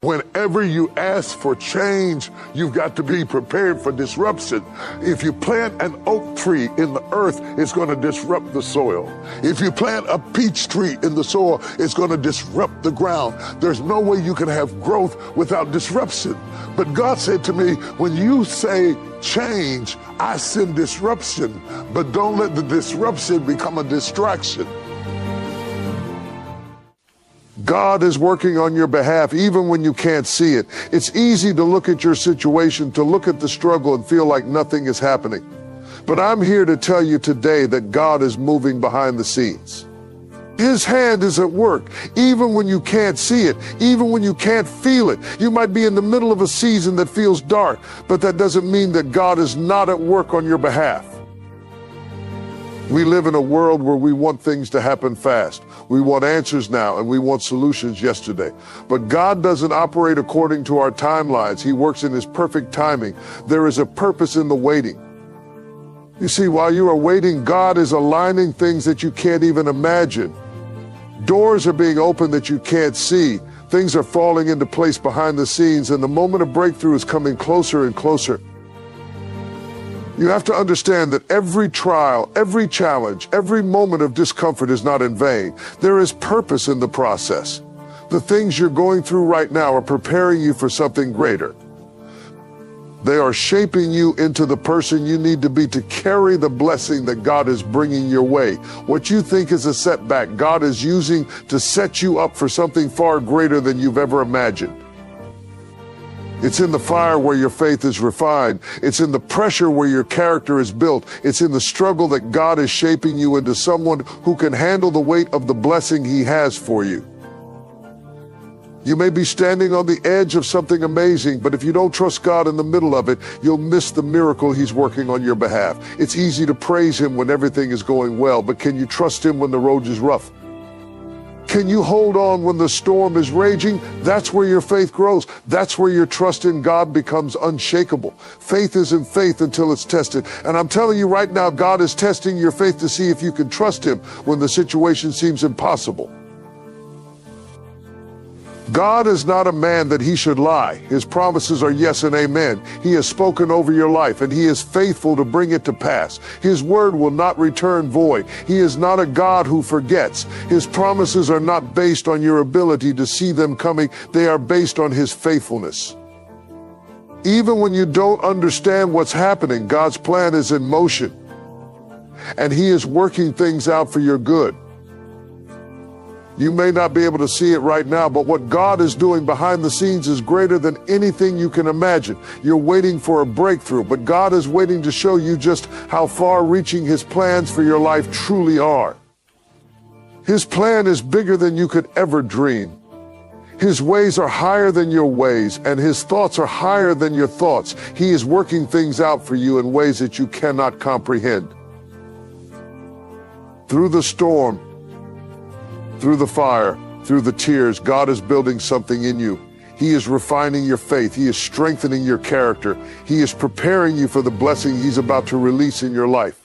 Whenever you ask for change, you've got to be prepared for disruption. If you plant an oak tree in the earth, it's going to disrupt the soil. If you plant a peach tree in the soil, it's going to disrupt the ground. There's no way you can have growth without disruption. But God said to me, when you say change, I send disruption, but don't let the disruption become a distraction. God is working on your behalf even when you can't see it. It's easy to look at your situation, to look at the struggle and feel like nothing is happening. But I'm here to tell you today that God is moving behind the scenes. His hand is at work, even when you can't see it, even when you can't feel it. You might be in the middle of a season that feels dark, but that doesn't mean that God is not at work on your behalf. We live in a world where we want things to happen fast. We want answers now, and we want solutions yesterday. But God doesn't operate according to our timelines. He works in His perfect timing. There is a purpose in the waiting. You see, while you are waiting, God is aligning things that you can't even imagine. Doors are being opened that you can't see. Things are falling into place behind the scenes, and the moment of breakthrough is coming closer and closer. You have to understand that every trial, every challenge, every moment of discomfort is not in vain. There is purpose in the process. The things you're going through right now are preparing you for something greater. They are shaping you into the person you need to be to carry the blessing that God is bringing your way. What you think is a setback, God is using to set you up for something far greater than you've ever imagined. It's in the fire where your faith is refined. It's in the pressure where your character is built. It's in the struggle that God is shaping you into someone who can handle the weight of the blessing He has for you. You may be standing on the edge of something amazing, but if you don't trust God in the middle of it, you'll miss the miracle He's working on your behalf. It's easy to praise Him when everything is going well, but can you trust Him when the road is rough? Can you hold on when the storm is raging? That's where your faith grows. That's where your trust in God becomes unshakable. Faith isn't faith until it's tested. And I'm telling you right now, God is testing your faith to see if you can trust Him when the situation seems impossible. God is not a man that He should lie. His promises are yes and amen. He has spoken over your life, and He is faithful to bring it to pass. His word will not return void. He is not a God who forgets. His promises are not based on your ability to see them coming. They are based on His faithfulness. Even when you don't understand what's happening, God's plan is in motion, and He is working things out for your good. You may not be able to see it right now, but what God is doing behind the scenes is greater than anything you can imagine. You're waiting for a breakthrough, but God is waiting to show you just how far-reaching His plans for your life truly are. His plan is bigger than you could ever dream. His ways are higher than your ways, and His thoughts are higher than your thoughts. He is working things out for you in ways that you cannot comprehend. Through the storm, through the fire, through the tears, God is building something in you. He is refining your faith. He is strengthening your character. He is preparing you for the blessing He's about to release in your life.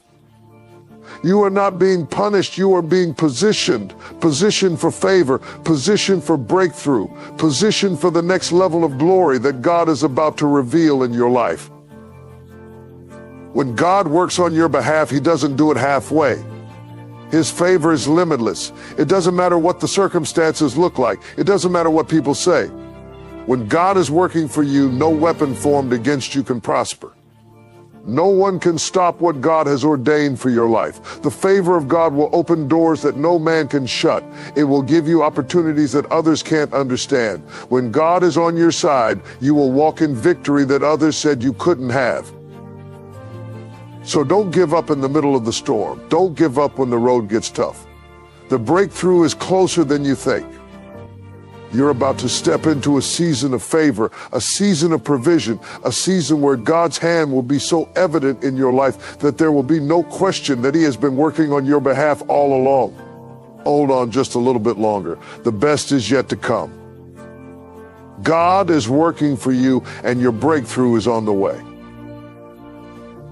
You are not being punished. You are being positioned for favor, positioned for breakthrough, positioned for the next level of glory that God is about to reveal in your life. When God works on your behalf, He doesn't do it halfway. His favor is limitless. It doesn't matter what the circumstances look like. It doesn't matter what people say. When God is working for you, no weapon formed against you can prosper. No one can stop what God has ordained for your life. The favor of God will open doors that no man can shut. It will give you opportunities that others can't understand. When God is on your side, you will walk in victory that others said you couldn't have. So don't give up in the middle of the storm. Don't give up when the road gets tough. The breakthrough is closer than you think. You're about to step into a season of favor, a season of provision, a season where God's hand will be so evident in your life that there will be no question that He has been working on your behalf all along. Hold on just a little bit longer. The best is yet to come. God is working for you, and your breakthrough is on the way.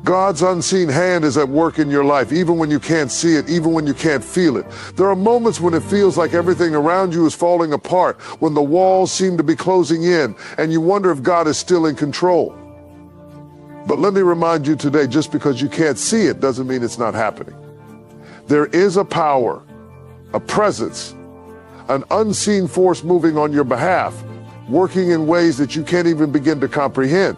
God's unseen hand is at work in your life, even when you can't see it, even when you can't feel it. There are moments when it feels like everything around you is falling apart, when the walls seem to be closing in, and you wonder if God is still in control. But let me remind you today, just because you can't see it doesn't mean it's not happening. There is a power, a presence, an unseen force moving on your behalf, working in ways that you can't even begin to comprehend.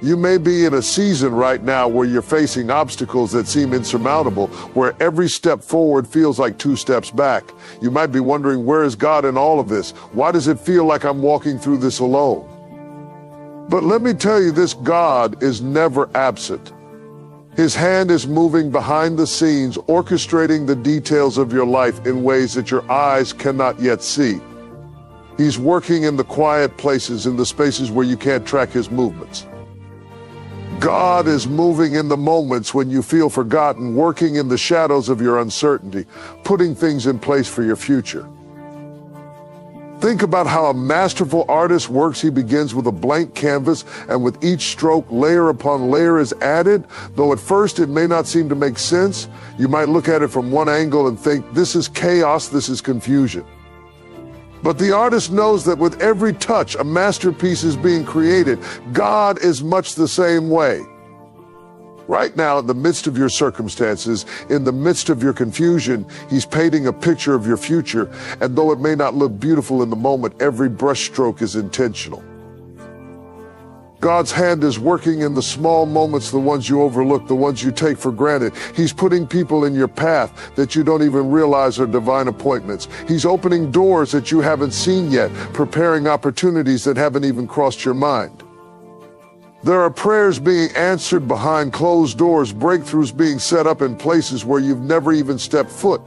You may be in a season right now where you're facing obstacles that seem insurmountable, where every step forward feels like 2 steps back. You might be wondering, where is God in all of this? Why does it feel like I'm walking through this alone? But let me tell you, this God is never absent. His hand is moving behind the scenes, orchestrating the details of your life in ways that your eyes cannot yet see. He's working in the quiet places, in the spaces where you can't track his movements. God is moving in the moments when you feel forgotten, working in the shadows of your uncertainty, putting things in place for your future. Think about how a masterful artist works. He begins with a blank canvas, and with each stroke, layer upon layer is added. Though at first it may not seem to make sense, you might look at it from one angle and think, this is chaos, this is confusion. But the artist knows that with every touch, a masterpiece is being created. God is much the same way. Right now, in the midst of your circumstances, in the midst of your confusion, he's painting a picture of your future. And though it may not look beautiful in the moment, every brushstroke is intentional. God's hand is working in the small moments, the ones you overlook, the ones you take for granted. He's putting people in your path that you don't even realize are divine appointments. He's opening doors that you haven't seen yet, preparing opportunities that haven't even crossed your mind. There are prayers being answered behind closed doors, breakthroughs being set up in places where you've never even stepped foot.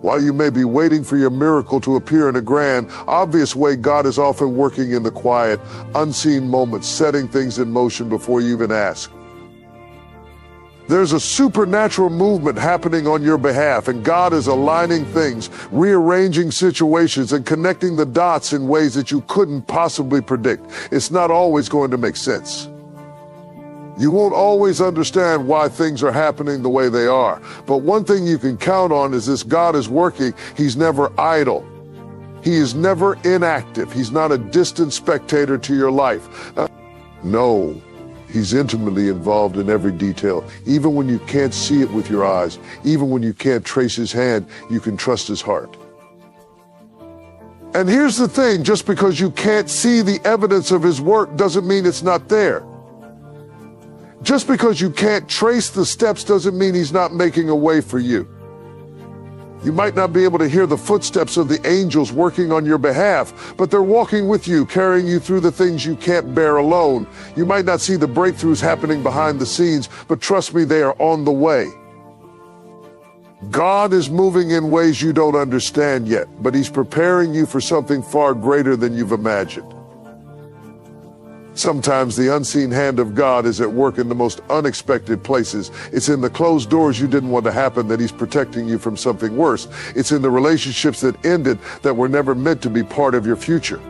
While you may be waiting for your miracle to appear in a grand, obvious way, God is often working in the quiet, unseen moments, setting things in motion before you even ask. There's a supernatural movement happening on your behalf, and God is aligning things, rearranging situations, and connecting the dots in ways that you couldn't possibly predict. It's not always going to make sense. You won't always understand why things are happening the way they are. But one thing you can count on is this: God is working. He's never idle. He is never inactive. He's not a distant spectator to your life. No. He's intimately involved in every detail. Even when you can't see it with your eyes, even when you can't trace his hand, you can trust his heart. And here's the thing, just because you can't see the evidence of his work doesn't mean it's not there. Just because you can't trace the steps doesn't mean he's not making a way for you. You might not be able to hear the footsteps of the angels working on your behalf, but they're walking with you, carrying you through the things you can't bear alone. You might not see the breakthroughs happening behind the scenes, but trust me, they are on the way. God is moving in ways you don't understand yet, but he's preparing you for something far greater than you've imagined. Sometimes the unseen hand of God is at work in the most unexpected places. It's in the closed doors you didn't want to happen that he's protecting you from something worse. It's in the relationships that ended that were never meant to be part of your future.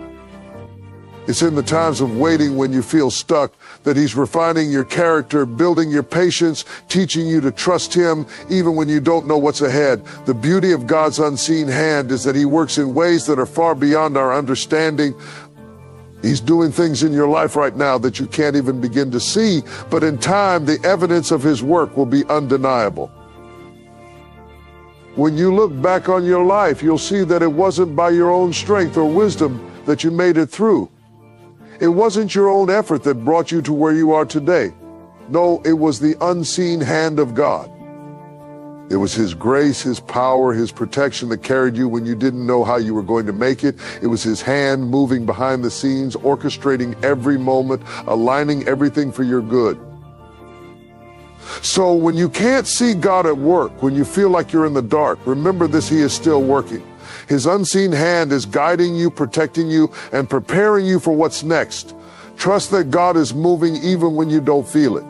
It's in the times of waiting when you feel stuck that he's refining your character, building your patience, teaching you to trust him even when you don't know what's ahead. The beauty of God's unseen hand is that he works in ways that are far beyond our understanding. He's doing things in your life right now that you can't even begin to see, but in time, the evidence of his work will be undeniable. When you look back on your life, you'll see that it wasn't by your own strength or wisdom that you made it through. It wasn't your own effort that brought you to where you are today. No, it was the unseen hand of God. It was his grace, his power, his protection that carried you when you didn't know how you were going to make it. It was his hand moving behind the scenes, orchestrating every moment, aligning everything for your good. So when you can't see God at work, when you feel like you're in the dark, remember this: he is still working. His unseen hand is guiding you, protecting you, and preparing you for what's next. Trust that God is moving even when you don't feel it.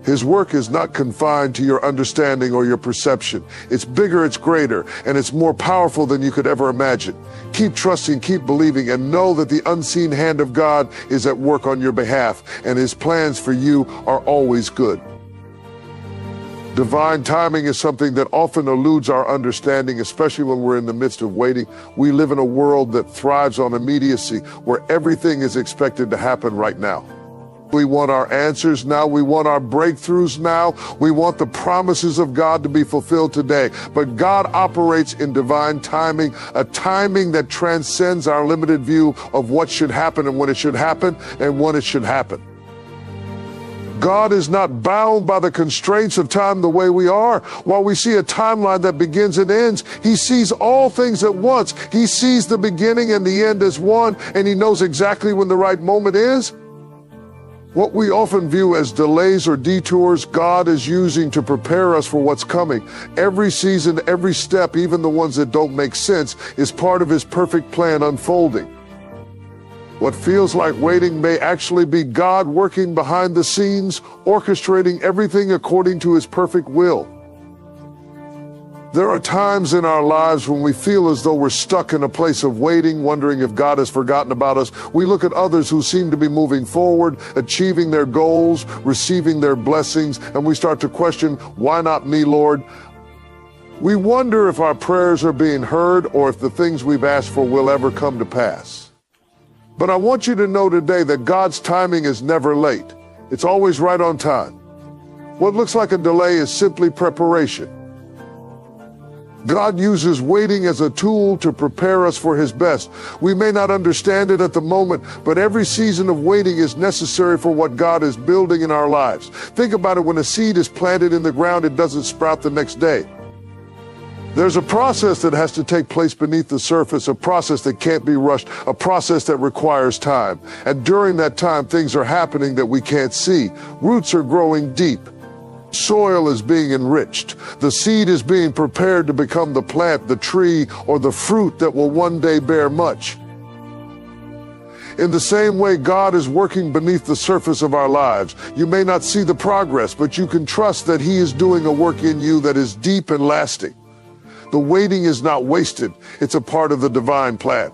His work is not confined to your understanding or your perception. It's bigger, it's greater, and it's more powerful than you could ever imagine. Keep trusting, keep believing, and know that the unseen hand of God is at work on your behalf, and His plans for you are always good. Divine timing is something that often eludes our understanding, especially when we're in the midst of waiting. We live in a world that thrives on immediacy, where everything is expected to happen right now. We want our answers now. We want our breakthroughs now. We want the promises of God to be fulfilled today. But God operates in divine timing, a timing that transcends our limited view of what should happen and when it should happen and when it should happen. God is not bound by the constraints of time the way we are. While we see a timeline that begins and ends, He sees all things at once. He sees the beginning and the end as one, and He knows exactly when the right moment is. What we often view as delays or detours, God is using to prepare us for what's coming. Every season, every step, even the ones that don't make sense, is part of His perfect plan unfolding. What feels like waiting may actually be God working behind the scenes, orchestrating everything according to His perfect will. There are times in our lives when we feel as though we're stuck in a place of waiting, wondering if God has forgotten about us. We look at others who seem to be moving forward, achieving their goals, receiving their blessings, and we start to question, why not me, Lord? We wonder if our prayers are being heard or if the things we've asked for will ever come to pass. But I want you to know today that God's timing is never late. It's always right on time. What looks like a delay is simply preparation. God uses waiting as a tool to prepare us for His best. We may not understand it at the moment, but every season of waiting is necessary for what God is building in our lives. Think about it. When a seed is planted in the ground, it doesn't sprout the next day. There's a process that has to take place beneath the surface, a process that can't be rushed, a process that requires time. And during that time, things are happening that we can't see. Roots are growing deep. Soil is being enriched. The seed is being prepared to become the plant, the tree, or the fruit that will one day bear much. In the same way, God is working beneath the surface of our lives. You may not see the progress, but you can trust that He is doing a work in you that is deep and lasting. The waiting is not wasted. It's a part of the divine plan.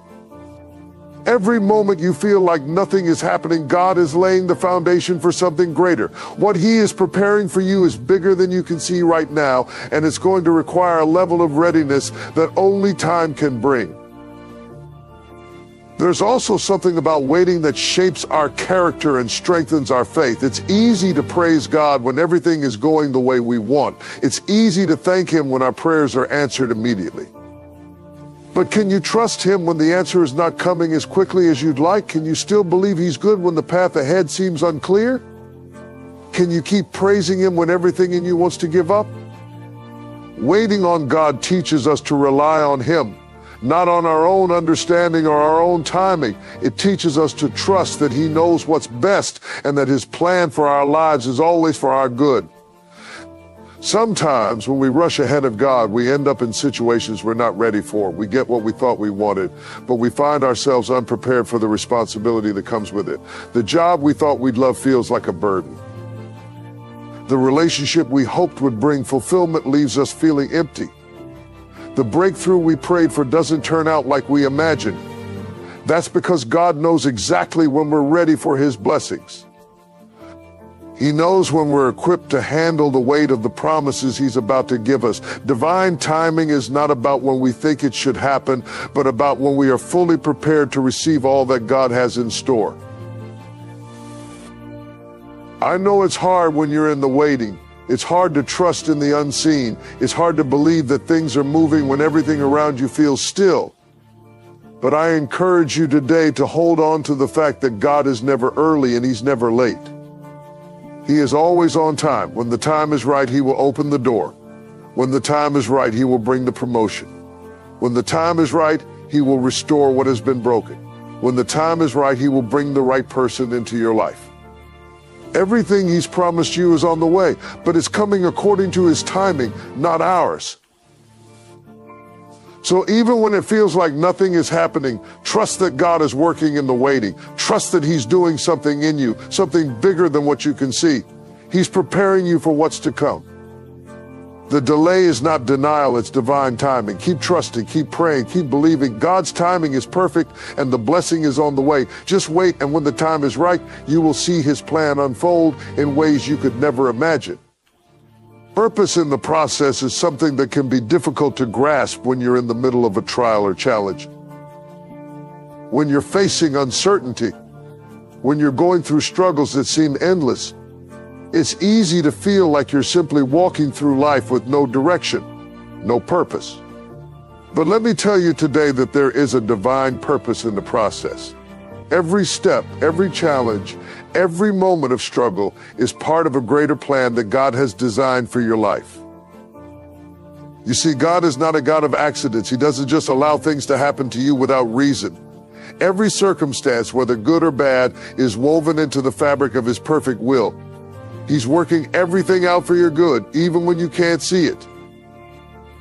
Every moment you feel like nothing is happening, God is laying the foundation for something greater. What He is preparing for you is bigger than you can see right now, and it's going to require a level of readiness that only time can bring. There's also something about waiting that shapes our character and strengthens our faith. It's easy to praise God when everything is going the way we want. It's easy to thank Him when our prayers are answered immediately. But can you trust Him when the answer is not coming as quickly as you'd like? Can you still believe He's good when the path ahead seems unclear? Can you keep praising Him when everything in you wants to give up? Waiting on God teaches us to rely on Him, not on our own understanding or our own timing. It teaches us to trust that He knows what's best and that His plan for our lives is always for our good. Sometimes when we rush ahead of God, we end up in situations we're not ready for. We get what we thought we wanted, but we find ourselves unprepared for the responsibility that comes with it. The job we thought we'd love feels like a burden. The relationship we hoped would bring fulfillment leaves us feeling empty. The breakthrough we prayed for doesn't turn out like we imagined. That's because God knows exactly when we're ready for His blessings. He knows when we're equipped to handle the weight of the promises He's about to give us. Divine timing is not about when we think it should happen, but about when we are fully prepared to receive all that God has in store. I know it's hard when you're in the waiting. It's hard to trust in the unseen. It's hard to believe that things are moving when everything around you feels still. But I encourage you today to hold on to the fact that God is never early and He's never late. He is always on time. When the time is right, He will open the door. When the time is right, He will bring the promotion. When the time is right, He will restore what has been broken. When the time is right, He will bring the right person into your life. Everything He's promised you is on the way, but it's coming according to His timing, not ours. So even when it feels like nothing is happening, trust that God is working in the waiting. Trust that He's doing something in you, something bigger than what you can see. He's preparing you for what's to come. The delay is not denial, it's divine timing. Keep trusting, keep praying, keep believing. God's timing is perfect and the blessing is on the way. Just wait, and when the time is right, you will see his plan unfold in ways you could never imagine. Purpose in the process is something that can be difficult to grasp when you're in the middle of a trial or challenge. When you're facing uncertainty, when you're going through struggles that seem endless, it's easy to feel like you're simply walking through life with no direction, no purpose. But let me tell you today that there is a divine purpose in the process. Every step, every challenge, every moment of struggle is part of a greater plan that God has designed for your life. You see, God is not a God of accidents. He doesn't just allow things to happen to you without reason. Every circumstance, whether good or bad, is woven into the fabric of his perfect will. He's working everything out for your good, even when you can't see it.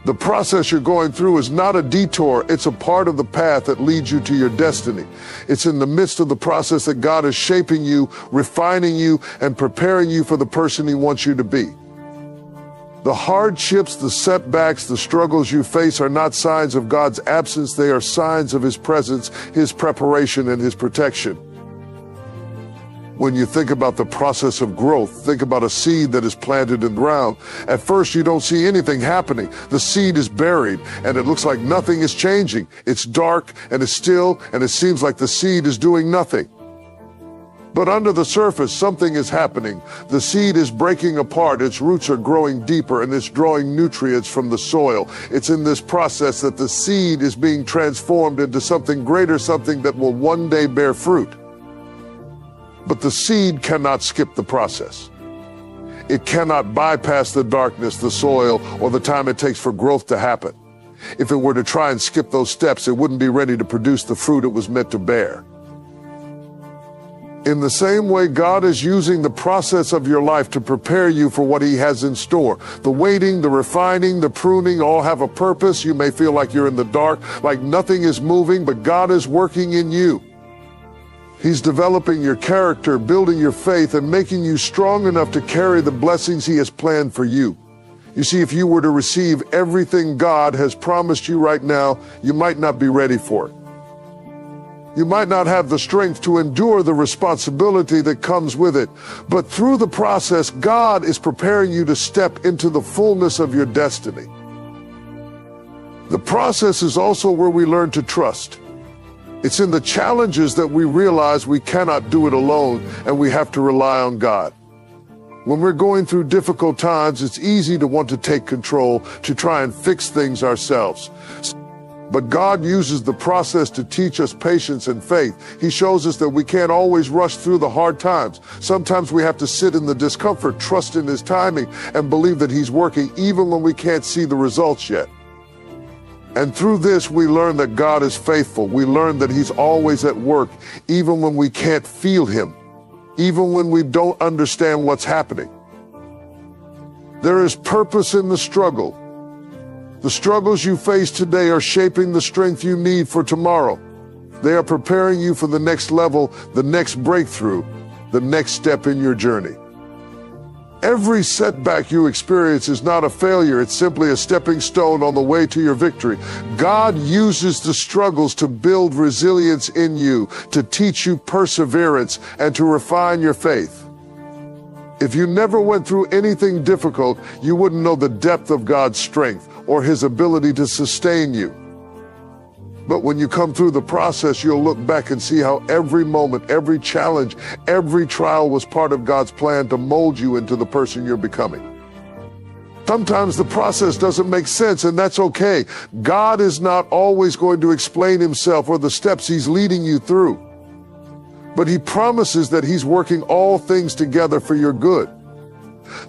The process you're going through is not a detour, it's a part of the path that leads you to your destiny. It's in the midst of the process that God is shaping you, refining you, and preparing you for the person he wants you to be. The hardships, the setbacks, the struggles you face are not signs of God's absence, they are signs of his presence, his preparation, and his protection. When you think about the process of growth, think about a seed that is planted in the ground. At first, you don't see anything happening. The seed is buried, and it looks like nothing is changing. It's dark, and it's still, and it seems like the seed is doing nothing. But under the surface, something is happening. The seed is breaking apart, its roots are growing deeper, and it's drawing nutrients from the soil. It's in this process that the seed is being transformed into something greater, something that will one day bear fruit. But the seed cannot skip the process. It cannot bypass the darkness, the soil, or the time it takes for growth to happen. If it were to try and skip those steps, it wouldn't be ready to produce the fruit it was meant to bear. In the same way, God is using the process of your life to prepare you for what he has in store. The waiting, the refining, the pruning all have a purpose. You may feel like you're in the dark, like nothing is moving, but God is working in you. He's developing your character, building your faith, and making you strong enough to carry the blessings he has planned for you. You see, if you were to receive everything God has promised you right now, you might not be ready for it. You might not have the strength to endure the responsibility that comes with it. But through the process, God is preparing you to step into the fullness of your destiny. The process is also where we learn to trust. It's in the challenges that we realize we cannot do it alone and we have to rely on God. When we're going through difficult times, it's easy to want to take control, to try and fix things ourselves. But God uses the process to teach us patience and faith. He shows us that we can't always rush through the hard times. Sometimes we have to sit in the discomfort, trust in his timing, and believe that he's working even when we can't see the results yet. And through this, we learn that God is faithful. We learn that he's always at work, even when we can't feel him, even when we don't understand what's happening. There is purpose in the struggle. The struggles you face today are shaping the strength you need for tomorrow. They are preparing you for the next level, the next breakthrough, the next step in your journey. Every setback you experience is not a failure. It's simply a stepping stone on the way to your victory. God uses the struggles to build resilience in you, to teach you perseverance, and to refine your faith. If you never went through anything difficult, you wouldn't know the depth of God's strength or his ability to sustain you. But when you come through the process, you'll look back and see how every moment, every challenge, every trial was part of God's plan to mold you into the person you're becoming. Sometimes the process doesn't make sense, and that's okay. God is not always going to explain himself or the steps he's leading you through. But he promises that he's working all things together for your good.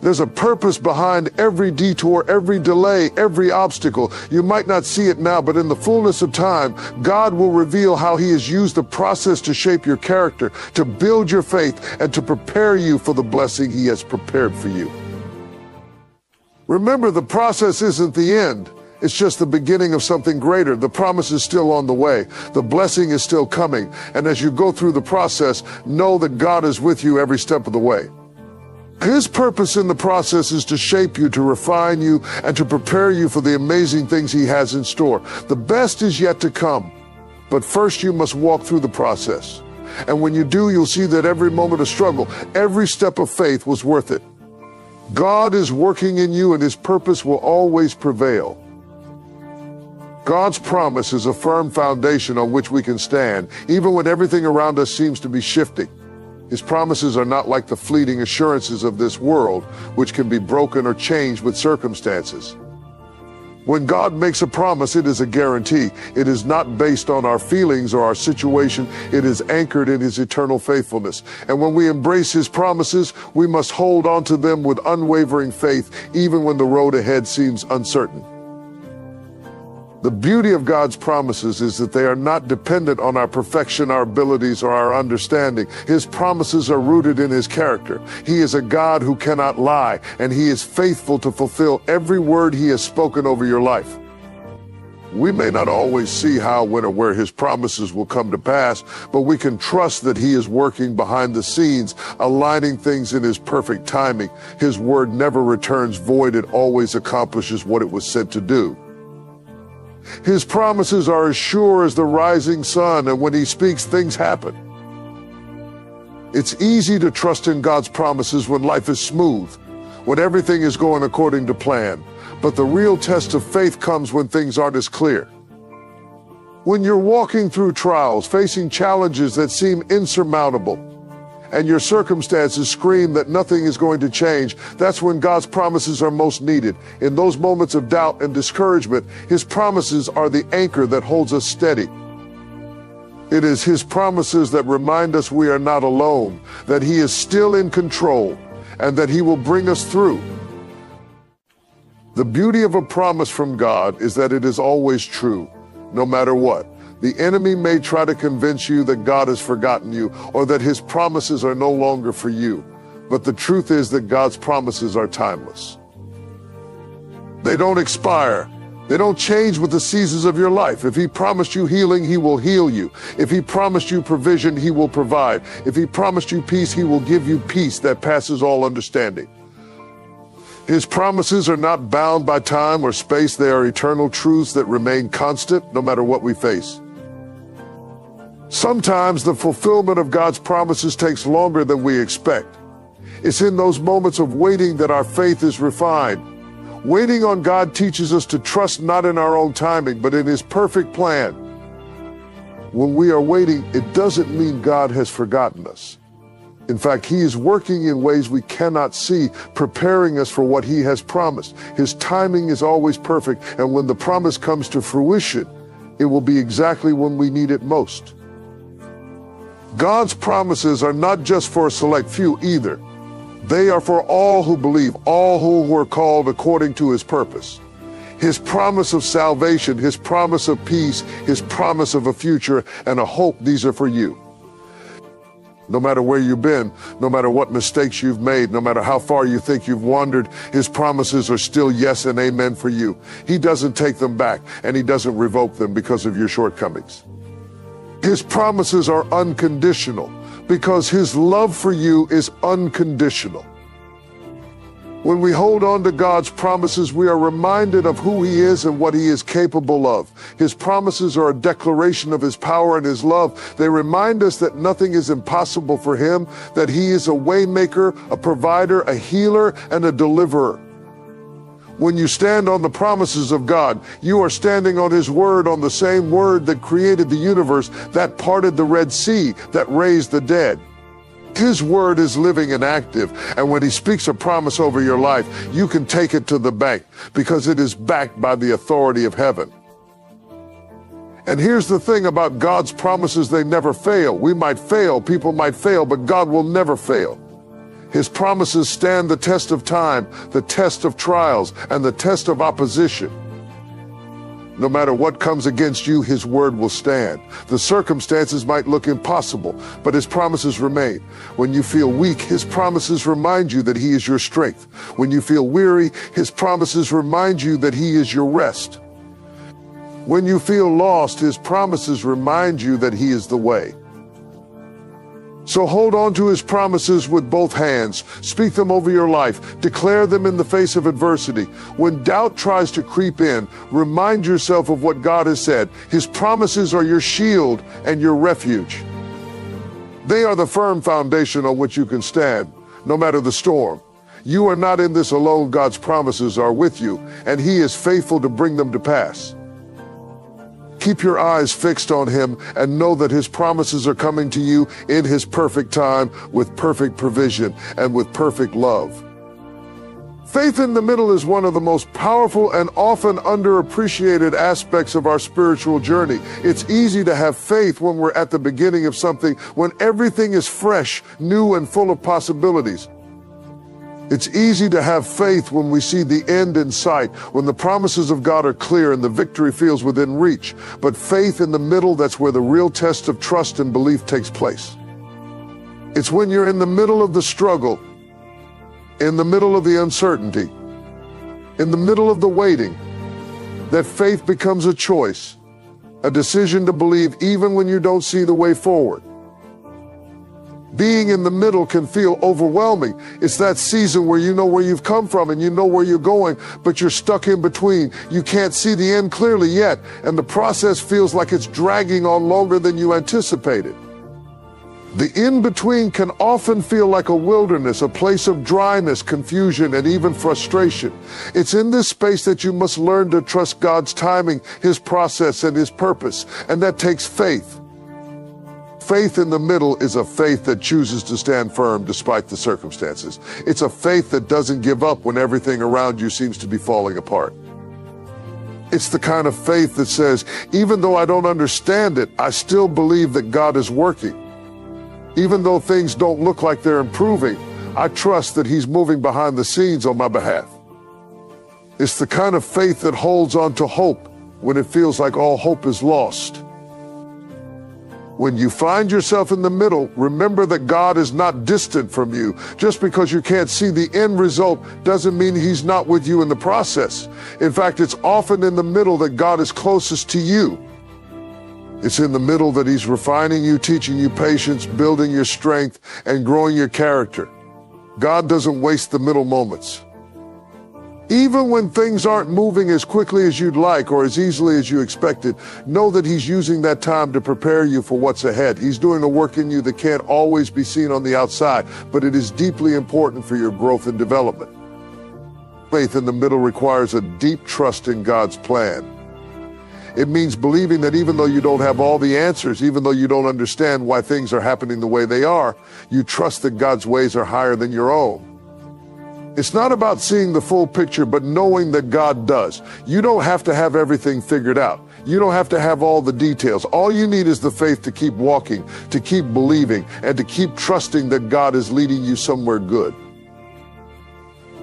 There's a purpose behind every detour, every delay, every obstacle. You might not see it now, but in the fullness of time, God will reveal how he has used the process to shape your character, to build your faith, and to prepare you for the blessing he has prepared for you. Remember, the process isn't the end. It's just the beginning of something greater. The promise is still on the way. The blessing is still coming. And as you go through the process, know that God is with you every step of the way. His purpose in the process is to shape you, to refine you, and to prepare you for the amazing things he has in store. The best is yet to come, but first you must walk through the process. And when you do, you'll see that every moment of struggle, every step of faith was worth it. God is working in you, and his purpose will always prevail. God's promise is a firm foundation on which we can stand, even when everything around us seems to be shifting. His promises are not like the fleeting assurances of this world, which can be broken or changed with circumstances. When God makes a promise, it is a guarantee. It is not based on our feelings or our situation. It is anchored in his eternal faithfulness. And when we embrace his promises, we must hold on to them with unwavering faith, even when the road ahead seems uncertain. The beauty of God's promises is that they are not dependent on our perfection, our abilities, or our understanding. His promises are rooted in his character. He is a God who cannot lie, and he is faithful to fulfill every word he has spoken over your life. We may not always see how, when, or where his promises will come to pass, but we can trust that he is working behind the scenes, aligning things in his perfect timing. His word never returns void. It always accomplishes what it was sent to do. His promises are as sure as the rising sun, and when he speaks, things happen. It's easy to trust in God's promises when life is smooth, when everything is going according to plan. But the real test of faith comes when things aren't as clear. When you're walking through trials, facing challenges that seem insurmountable, and your circumstances scream that nothing is going to change, that's when God's promises are most needed. In those moments of doubt and discouragement, his promises are the anchor that holds us steady. It is his promises that remind us we are not alone, that he is still in control, and that he will bring us through. The beauty of a promise from God is that it is always true, no matter what. The enemy may try to convince you that God has forgotten you or that his promises are no longer for you. But the truth is that God's promises are timeless. They don't expire. They don't change with the seasons of your life. If he promised you healing, he will heal you. If he promised you provision, he will provide. If he promised you peace, he will give you peace that passes all understanding. His promises are not bound by time or space. They are eternal truths that remain constant no matter what we face. Sometimes the fulfillment of God's promises takes longer than we expect. It's in those moments of waiting that our faith is refined. Waiting on God teaches us to trust not in our own timing, but in his perfect plan. When we are waiting, it doesn't mean God has forgotten us. In fact, he is working in ways we cannot see, preparing us for what he has promised. His timing is always perfect, and when the promise comes to fruition, it will be exactly when we need it most. God's promises are not just for a select few either. They are for all who believe, all who are called according to his purpose. His promise of salvation, his promise of peace, his promise of a future and a hope, these are for you. No matter where you've been, no matter what mistakes you've made, no matter how far you think you've wandered, his promises are still yes and amen for you. He doesn't take them back, and he doesn't revoke them because of your shortcomings. His promises are unconditional because his love for you is unconditional. When we hold on to God's promises, we are reminded of who he is and what he is capable of. His promises are a declaration of his power and his love. They remind us that nothing is impossible for him, that he is a waymaker, a provider, a healer, and a deliverer. When you stand on the promises of God, you are standing on his word, on the same word that created the universe, that parted the Red Sea, that raised the dead. His word is living and active, and when he speaks a promise over your life, you can take it to the bank because it is backed by the authority of heaven. And here's the thing about God's promises: they never fail. We might fail, people might fail, but God will never fail. His promises stand the test of time, the test of trials, and the test of opposition. No matter what comes against you, his word will stand. The circumstances might look impossible, but his promises remain. When you feel weak, his promises remind you that he is your strength. When you feel weary, his promises remind you that he is your rest. When you feel lost, his promises remind you that he is the way. So hold on to his promises with both hands. Speak them over your life. Declare them in the face of adversity. When doubt tries to creep in, remind yourself of what God has said. His promises are your shield and your refuge. They are the firm foundation on which you can stand, no matter the storm. You are not in this alone. God's promises are with you, and he is faithful to bring them to pass. Keep your eyes fixed on him and know that his promises are coming to you in his perfect time, with perfect provision and with perfect love. Faith in the middle is one of the most powerful and often underappreciated aspects of our spiritual journey. It's easy to have faith when we're at the beginning of something, when everything is fresh, new, and full of possibilities. It's easy to have faith when we see the end in sight, when the promises of God are clear and the victory feels within reach. But faith in the middle, that's where the real test of trust and belief takes place. It's when you're in the middle of the struggle, in the middle of the uncertainty, in the middle of the waiting, that faith becomes a choice, a decision to believe even when you don't see the way forward. Being in the middle can feel overwhelming. It's that season where you know where you've come from and you know where you're going, but you're stuck in between. You can't see the end clearly yet, and the process feels like it's dragging on longer than you anticipated. The in-between can often feel like a wilderness, a place of dryness, confusion, and even frustration. It's in this space that you must learn to trust God's timing, his process, and his purpose, and that takes faith. Faith in the middle is a faith that chooses to stand firm despite the circumstances. It's a faith that doesn't give up when everything around you seems to be falling apart. It's the kind of faith that says, even though I don't understand it, I still believe that God is working. Even though things don't look like they're improving, I trust that he's moving behind the scenes on my behalf. It's the kind of faith that holds on to hope when it feels like all hope is lost. When you find yourself in the middle, remember that God is not distant from you. Just because you can't see the end result doesn't mean he's not with you in the process. In fact, it's often in the middle that God is closest to you. It's in the middle that he's refining you, teaching you patience, building your strength, and growing your character. God doesn't waste the middle moments. Even when things aren't moving as quickly as you'd like or as easily as you expected, know that he's using that time to prepare you for what's ahead. He's doing a work in you that can't always be seen on the outside, but it is deeply important for your growth and development. Faith in the middle requires a deep trust in God's plan. It means believing that even though you don't have all the answers, even though you don't understand why things are happening the way they are, you trust that God's ways are higher than your own. It's not about seeing the full picture, but knowing that God does. You don't have to have everything figured out. You don't have to have all the details. All you need is the faith to keep walking, to keep believing, and to keep trusting that God is leading you somewhere good.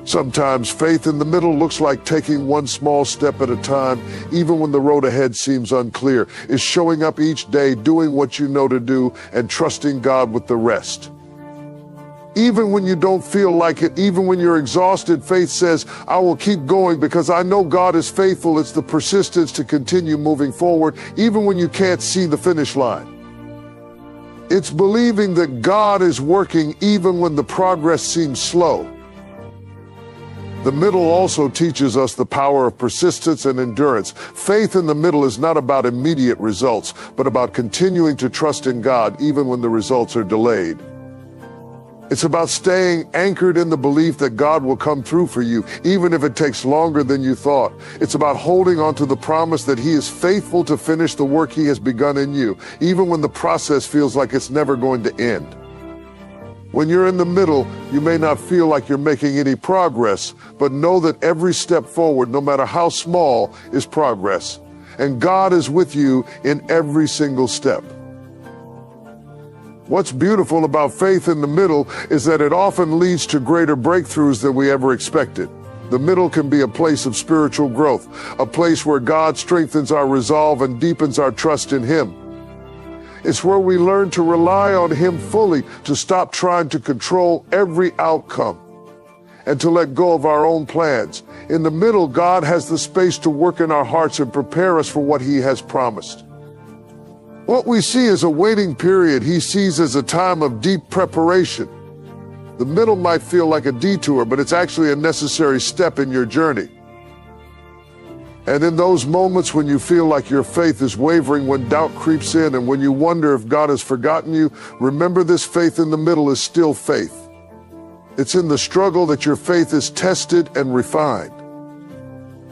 Sometimes faith in the middle looks like taking one small step at a time, even when the road ahead seems unclear. It's showing up each day, doing what you know to do, and trusting God with the rest. Even when you don't feel like it, even when you're exhausted, faith says, I will keep going because I know God is faithful. It's the persistence to continue moving forward, even when you can't see the finish line. It's believing that God is working even when the progress seems slow. The middle also teaches us the power of persistence and endurance. Faith in the middle is not about immediate results, but about continuing to trust in God even when the results are delayed. It's about staying anchored in the belief that God will come through for you, even if it takes longer than you thought. It's about holding on to the promise that he is faithful to finish the work he has begun in you, even when the process feels like it's never going to end. When you're in the middle, you may not feel like you're making any progress, but know that every step forward, no matter how small, is progress. And God is with you in every single step. What's beautiful about faith in the middle is that it often leads to greater breakthroughs than we ever expected. The middle can be a place of spiritual growth, a place where God strengthens our resolve and deepens our trust in him. It's where we learn to rely on him fully, to stop trying to control every outcome, and to let go of our own plans. In the middle, God has the space to work in our hearts and prepare us for what he has promised. What we see as a waiting period, he sees as a time of deep preparation. The middle might feel like a detour, but it's actually a necessary step in your journey. And in those moments when you feel like your faith is wavering, when doubt creeps in, and when you wonder if God has forgotten you, remember this: faith in the middle is still faith. It's in the struggle that your faith is tested and refined.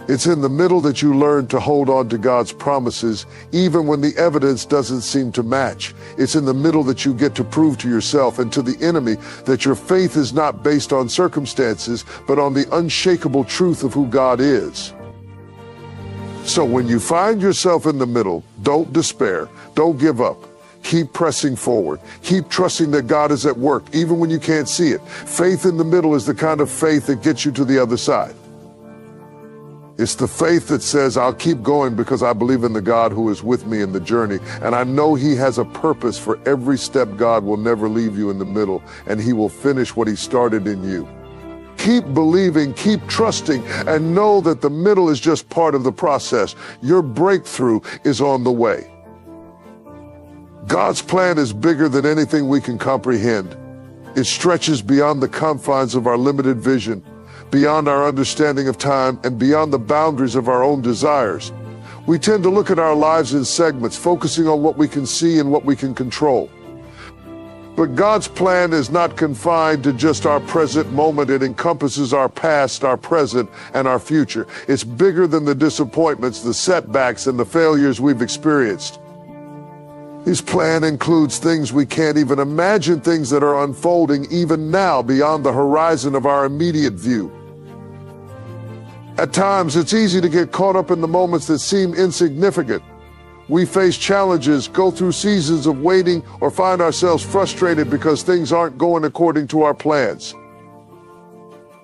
It's in the middle that you learn to hold on to God's promises, even when the evidence doesn't seem to match. It's in the middle that you get to prove to yourself and to the enemy that your faith is not based on circumstances, but on the unshakable truth of who God is. So when you find yourself in the middle, don't despair, don't give up. Keep pressing forward. Keep trusting that God is at work, even when you can't see it. Faith in the middle is the kind of faith that gets you to the other side. It's the faith that says, I'll keep going because I believe in the God who is with me in the journey. And I know he has a purpose for every step. God will never leave you in the middle, and he will finish what he started in you. Keep believing, keep trusting, and know that the middle is just part of the process. Your breakthrough is on the way. God's plan is bigger than anything we can comprehend. It stretches beyond the confines of our limited vision, beyond our understanding of time, and beyond the boundaries of our own desires. We tend to look at our lives in segments, focusing on what we can see and what we can control. But God's plan is not confined to just our present moment. It encompasses our past, our present, and our future. It's bigger than the disappointments, the setbacks, and the failures we've experienced. His plan includes things we can't even imagine, things that are unfolding even now beyond the horizon of our immediate view. At times, it's easy to get caught up in the moments that seem insignificant. We face challenges, go through seasons of waiting, or find ourselves frustrated because things aren't going according to our plans.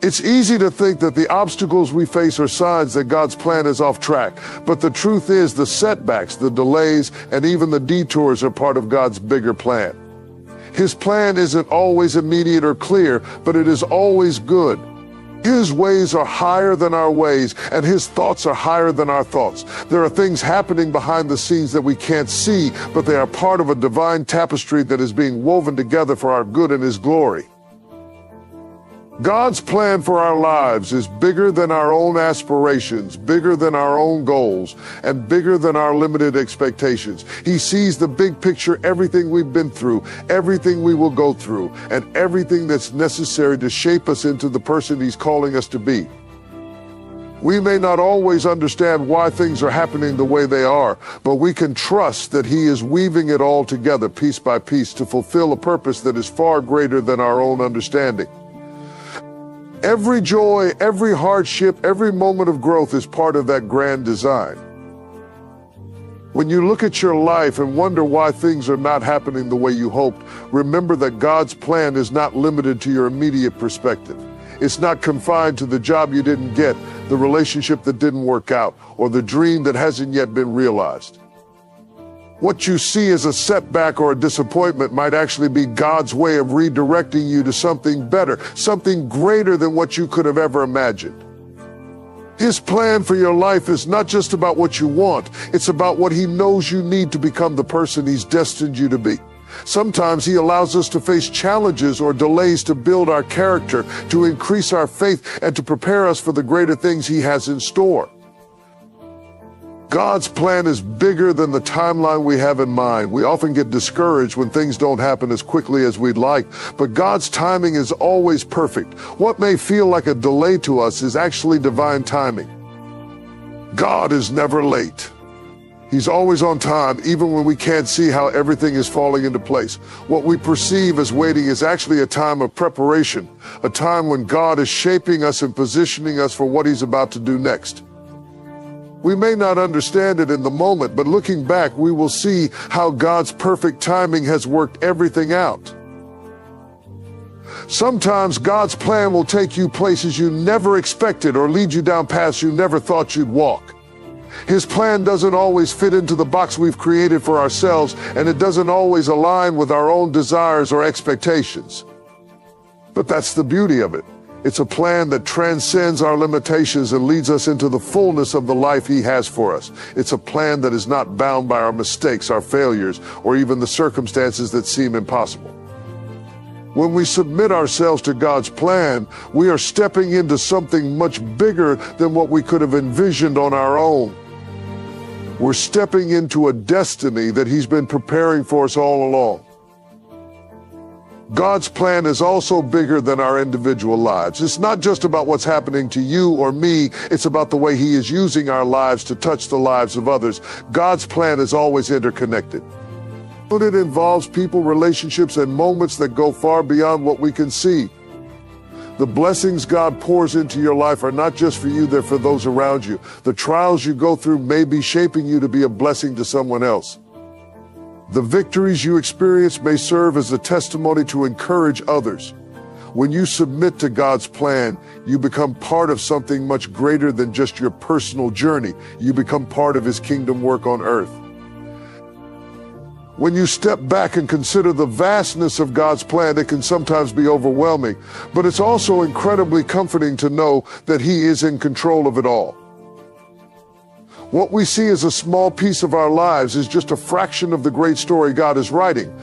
It's easy to think that the obstacles we face are signs that God's plan is off track. But the truth is, the setbacks, the delays, and even the detours are part of God's bigger plan. His plan isn't always immediate or clear, but it is always good. His ways are higher than our ways, and his thoughts are higher than our thoughts. There are things happening behind the scenes that we can't see, but they are part of a divine tapestry that is being woven together for our good and his glory. God's plan for our lives is bigger than our own aspirations, bigger than our own goals, and bigger than our limited expectations. He sees the big picture, everything we've been through, everything we will go through, and everything that's necessary to shape us into the person he's calling us to be. We may not always understand why things are happening the way they are, but we can trust that he is weaving it all together piece by piece to fulfill a purpose that is far greater than our own understanding. Every joy, every hardship, every moment of growth is part of that grand design. When you look at your life and wonder why things are not happening the way you hoped, remember that God's plan is not limited to your immediate perspective. It's not confined to the job you didn't get, the relationship that didn't work out, or the dream that hasn't yet been realized. What you see as a setback or a disappointment might actually be God's way of redirecting you to something better, something greater than what you could have ever imagined. His plan for your life is not just about what you want, it's about what he knows you need to become the person he's destined you to be. Sometimes he allows us to face challenges or delays to build our character, to increase our faith, and to prepare us for the greater things he has in store. God's plan is bigger than the timeline we have in mind. We often get discouraged when things don't happen as quickly as we'd like, but God's timing is always perfect. What may feel like a delay to us is actually divine timing. God is never late. He's always on time, even when we can't see how everything is falling into place. What we perceive as waiting is actually a time of preparation, a time when God is shaping us and positioning us for what he's about to do next. We may not understand it in the moment, but looking back, we will see how God's perfect timing has worked everything out. Sometimes God's plan will take you places you never expected or lead you down paths you never thought you'd walk. His plan doesn't always fit into the box we've created for ourselves, and it doesn't always align with our own desires or expectations. But that's the beauty of it. It's a plan that transcends our limitations and leads us into the fullness of the life He has for us. It's a plan that is not bound by our mistakes, our failures, or even the circumstances that seem impossible. When we submit ourselves to God's plan, we are stepping into something much bigger than what we could have envisioned on our own. We're stepping into a destiny that He's been preparing for us all along. God's plan is also bigger than our individual lives. It's not just about what's happening to you or me. It's about the way He is using our lives to touch the lives of others. God's plan is always interconnected. But it involves people, relationships, and moments that go far beyond what we can see. The blessings God pours into your life are not just for you, they're for those around you. The trials you go through may be shaping you to be a blessing to someone else. The victories you experience may serve as a testimony to encourage others. When you submit to God's plan, you become part of something much greater than just your personal journey. You become part of His kingdom work on earth. When you step back and consider the vastness of God's plan, it can sometimes be overwhelming, but it's also incredibly comforting to know that He is in control of it all. What we see as a small piece of our lives is just a fraction of the great story God is writing.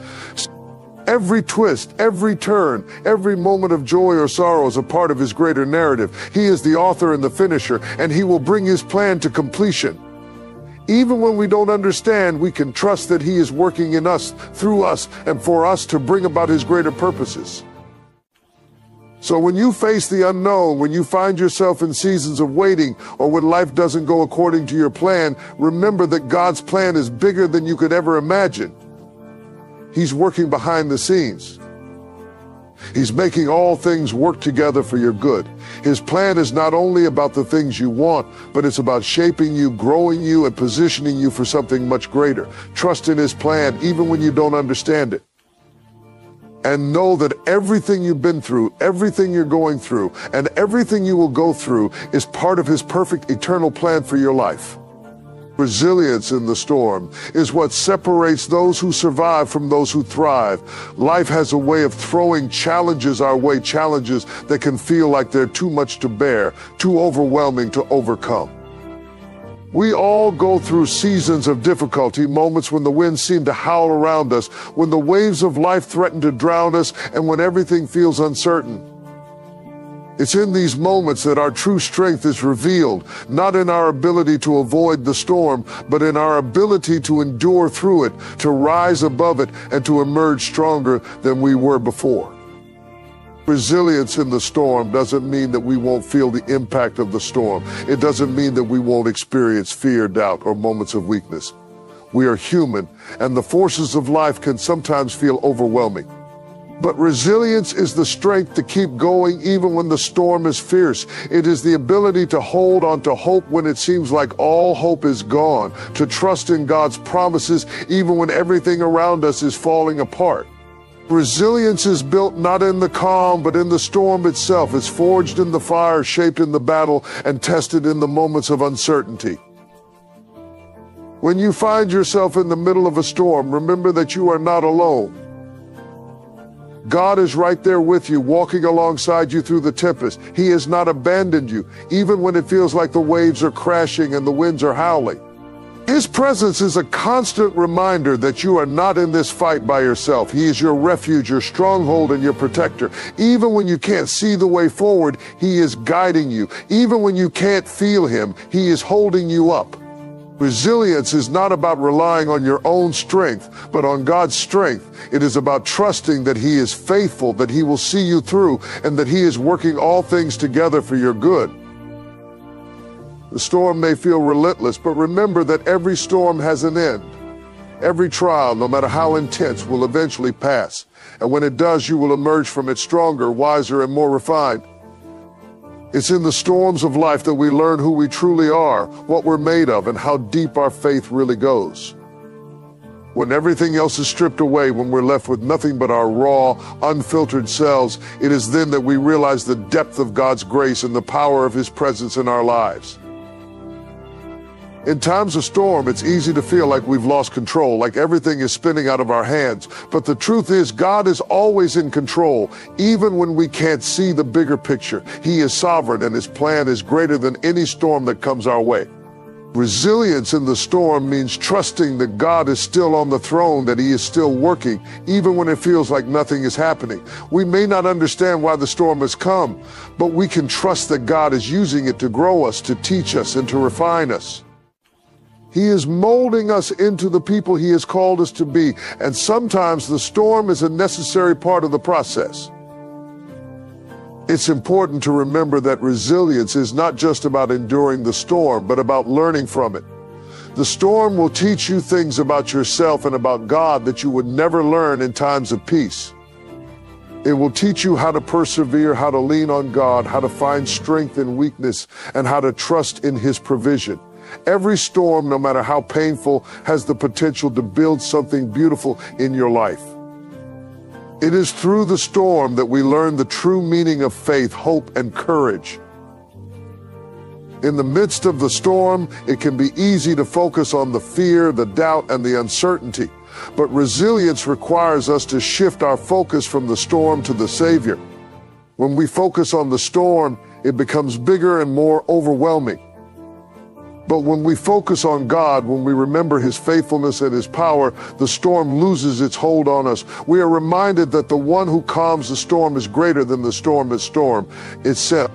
Every twist, every turn, every moment of joy or sorrow is a part of His greater narrative. He is the author and the finisher, and He will bring His plan to completion. Even when we don't understand, we can trust that He is working in us, through us, and for us to bring about His greater purposes. So when you face the unknown, when you find yourself in seasons of waiting, or when life doesn't go according to your plan, remember that God's plan is bigger than you could ever imagine. He's working behind the scenes. He's making all things work together for your good. His plan is not only about the things you want, but it's about shaping you, growing you, and positioning you for something much greater. Trust in His plan, even when you don't understand it. And know that everything you've been through, everything you're going through, and everything you will go through is part of His perfect eternal plan for your life. Resilience in the storm is what separates those who survive from those who thrive. Life has a way of throwing challenges our way, challenges that can feel like they're too much to bear, too overwhelming to overcome. We all go through seasons of difficulty, moments when the winds seem to howl around us, when the waves of life threaten to drown us, and when everything feels uncertain. It's in these moments that our true strength is revealed, not in our ability to avoid the storm, but in our ability to endure through it, to rise above it, and to emerge stronger than we were before. Resilience in the storm doesn't mean that we won't feel the impact of the storm. It doesn't mean that we won't experience fear, doubt, or moments of weakness. We are human, and the forces of life can sometimes feel overwhelming. But resilience is the strength to keep going even when the storm is fierce. It is the ability to hold on to hope when it seems like all hope is gone, to trust in God's promises even when everything around us is falling apart. Resilience is built not in the calm, but in the storm itself. It's forged in the fire, shaped in the battle, and tested in the moments of uncertainty. When you find yourself in the middle of a storm, remember that you are not alone. God is right there with you, walking alongside you through the tempest. He has not abandoned you, even when it feels like the waves are crashing and the winds are howling. His presence is a constant reminder that you are not in this fight by yourself. He is your refuge, your stronghold, and your protector. Even when you can't see the way forward, He is guiding you. Even when you can't feel Him, He is holding you up. Resilience is not about relying on your own strength, but on God's strength. It is about trusting that He is faithful, that He will see you through, and that He is working all things together for your good. The storm may feel relentless, but remember that every storm has an end. Every trial, no matter how intense, will eventually pass. And when it does, you will emerge from it stronger, wiser, and more refined. It's in the storms of life that we learn who we truly are, what we're made of, and how deep our faith really goes. When everything else is stripped away, when we're left with nothing but our raw, unfiltered selves, it is then that we realize the depth of God's grace and the power of His presence in our lives. In times of storm, it's easy to feel like we've lost control, like everything is spinning out of our hands. But the truth is, God is always in control, even when we can't see the bigger picture. He is sovereign, and his plan is greater than any storm that comes our way. Resilience in the storm means trusting that God is still on the throne, that he is still working, even when it feels like nothing is happening. We may not understand why the storm has come, but we can trust that God is using it to grow us, to teach us, and to refine us. He is molding us into the people he has called us to be, and sometimes the storm is a necessary part of the process. It's important to remember that resilience is not just about enduring the storm, but about learning from it. The storm will teach you things about yourself and about God that you would never learn in times of peace. It will teach you how to persevere, how to lean on God, how to find strength in weakness, and how to trust in his provision. Every storm, no matter how painful, has the potential to build something beautiful in your life. It is through the storm that we learn the true meaning of faith, hope, and courage. In the midst of the storm, it can be easy to focus on the fear, the doubt, and the uncertainty. But resilience requires us to shift our focus from the storm to the Savior. When we focus on the storm, it becomes bigger and more overwhelming. But when we focus on God, when we remember his faithfulness and his power, the storm loses its hold on us. We are reminded that the one who calms the storm is greater than the storm itself.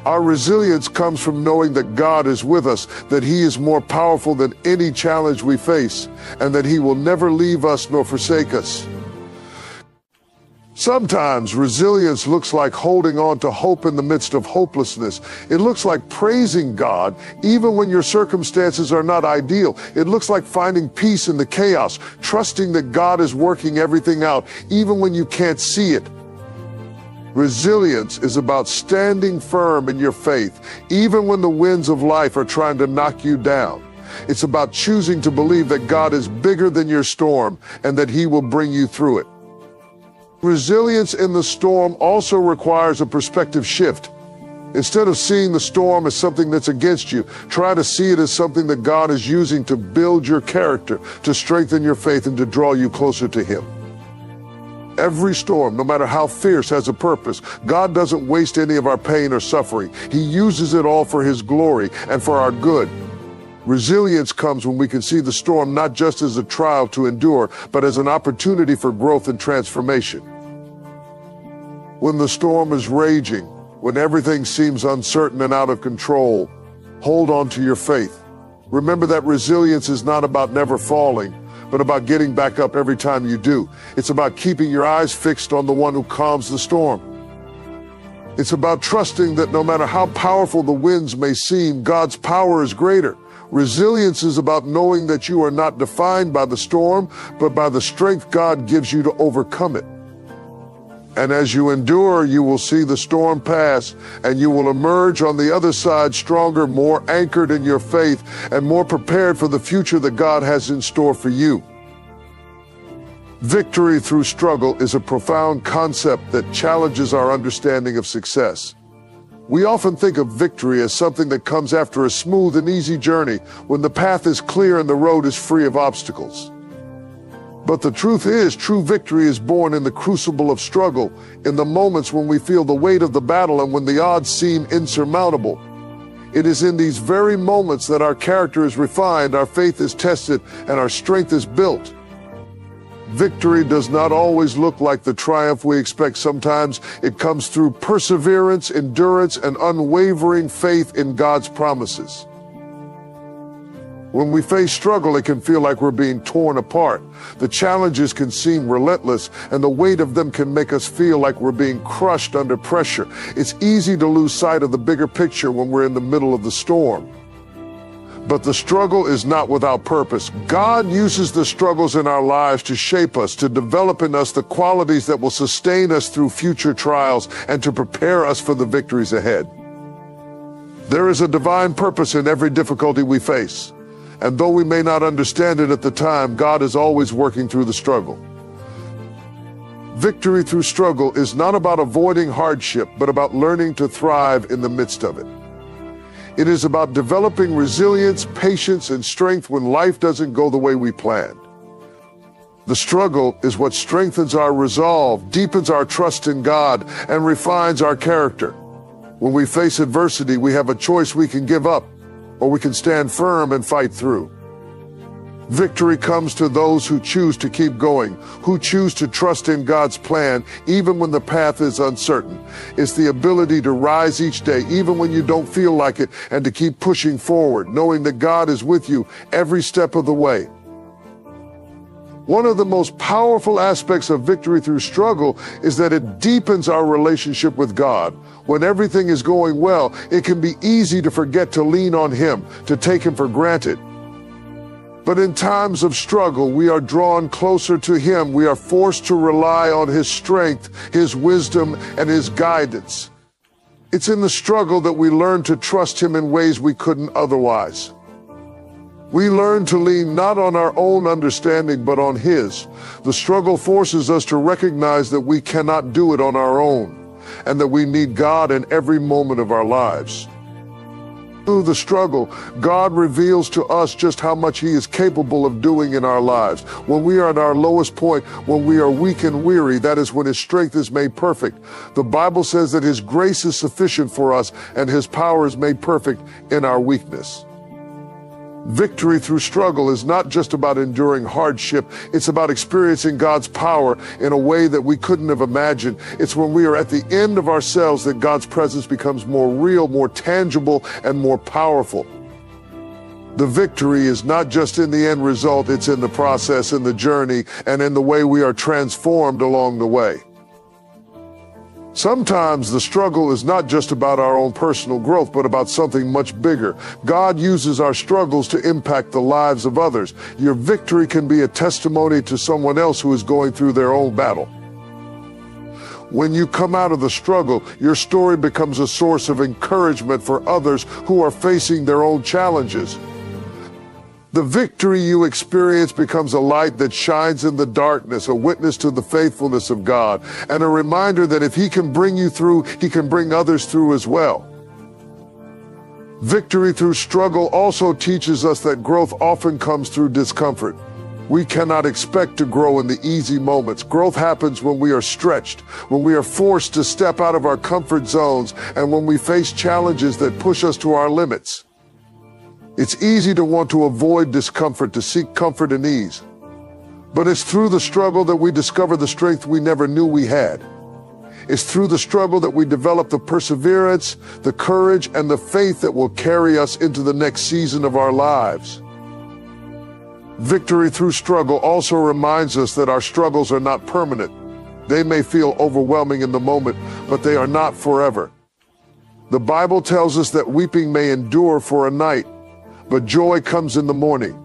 Our resilience comes from knowing that God is with us, that he is more powerful than any challenge we face, and that he will never leave us nor forsake us. Sometimes resilience looks like holding on to hope in the midst of hopelessness. It looks like praising God even when your circumstances are not ideal. It looks like finding peace in the chaos, trusting that God is working everything out even when you can't see it. Resilience is about standing firm in your faith even when the winds of life are trying to knock you down. It's about choosing to believe that God is bigger than your storm and that he will bring you through it. Resilience in the storm also requires a perspective shift. Instead of seeing the storm as something that's against you, try to see it as something that God is using to build your character, to strengthen your faith, and to draw you closer to him. Every storm, no matter how fierce, has a purpose. God doesn't waste any of our pain or suffering. He uses it all for his glory and for our good. Resilience comes when we can see the storm not just as a trial to endure, but as an opportunity for growth and transformation. When the storm is raging, when everything seems uncertain and out of control, hold on to your faith. Remember that resilience is not about never falling, but about getting back up every time you do. It's about keeping your eyes fixed on the one who calms the storm. It's about trusting that no matter how powerful the winds may seem, God's power is greater. Resilience is about knowing that you are not defined by the storm, but by the strength God gives you to overcome it. And as you endure, you will see the storm pass, and you will emerge on the other side stronger, more anchored in your faith, and more prepared for the future that God has in store for you. Victory through struggle is a profound concept that challenges our understanding of success. We often think of victory as something that comes after a smooth and easy journey, when the path is clear and the road is free of obstacles. But the truth is, true victory is born in the crucible of struggle, in the moments when we feel the weight of the battle and when the odds seem insurmountable. It is in these very moments that our character is refined, our faith is tested, and our strength is built. Victory does not always look like the triumph we expect. Sometimes it comes through perseverance, endurance, and unwavering faith in God's promises. When we face struggle, it can feel like we're being torn apart. The challenges can seem relentless, and the weight of them can make us feel like we're being crushed under pressure. It's easy to lose sight of the bigger picture when we're in the middle of the storm. But the struggle is not without purpose. God uses the struggles in our lives to shape us, to develop in us the qualities that will sustain us through future trials and to prepare us for the victories ahead. There is a divine purpose in every difficulty we face. And though we may not understand it at the time, God is always working through the struggle. Victory through struggle is not about avoiding hardship, but about learning to thrive in the midst of it. It is about developing resilience, patience, and strength when life doesn't go the way we planned. The struggle is what strengthens our resolve, deepens our trust in God, and refines our character. When we face adversity, we have a choice: we can give up, or we can stand firm and fight through. Victory comes to those who choose to keep going, who choose to trust in God's plan, even when the path is uncertain. It's the ability to rise each day, even when you don't feel like it, and to keep pushing forward, knowing that God is with you every step of the way. One of the most powerful aspects of victory through struggle is that it deepens our relationship with God. When everything is going well, it can be easy to forget to lean on Him, to take Him for granted. But in times of struggle, we are drawn closer to Him. We are forced to rely on His strength, His wisdom, and His guidance. It's in the struggle that we learn to trust Him in ways we couldn't otherwise. We learn to lean not on our own understanding, but on His. The struggle forces us to recognize that we cannot do it on our own, and that we need God in every moment of our lives. Through the struggle, God reveals to us just how much He is capable of doing in our lives. When we are at our lowest point, when we are weak and weary, that is when His strength is made perfect. The Bible says that His grace is sufficient for us, and His power is made perfect in our weakness. Victory through struggle is not just about enduring hardship. It's about experiencing God's power in a way that we couldn't have imagined. It's when we are at the end of ourselves that God's presence becomes more real, more tangible, and more powerful. The victory is not just in the end result, it's in the process, in the journey, and in the way we are transformed along the way. Sometimes the struggle is not just about our own personal growth, but about something much bigger. God uses our struggles to impact the lives of others. Your victory can be a testimony to someone else who is going through their own battle. When you come out of the struggle, your story becomes a source of encouragement for others who are facing their own challenges. The victory you experience becomes a light that shines in the darkness, a witness to the faithfulness of God, and a reminder that if He can bring you through, He can bring others through as well. Victory through struggle also teaches us that growth often comes through discomfort. We cannot expect to grow in the easy moments. Growth happens when we are stretched, when we are forced to step out of our comfort zones, and when we face challenges that push us to our limits. It's easy to want to avoid discomfort, to seek comfort and ease. But it's through the struggle that we discover the strength we never knew we had. It's through the struggle that we develop the perseverance, the courage, and the faith that will carry us into the next season of our lives. Victory through struggle also reminds us that our struggles are not permanent. They may feel overwhelming in the moment, but they are not forever. The Bible tells us that weeping may endure for a night, but joy comes in the morning.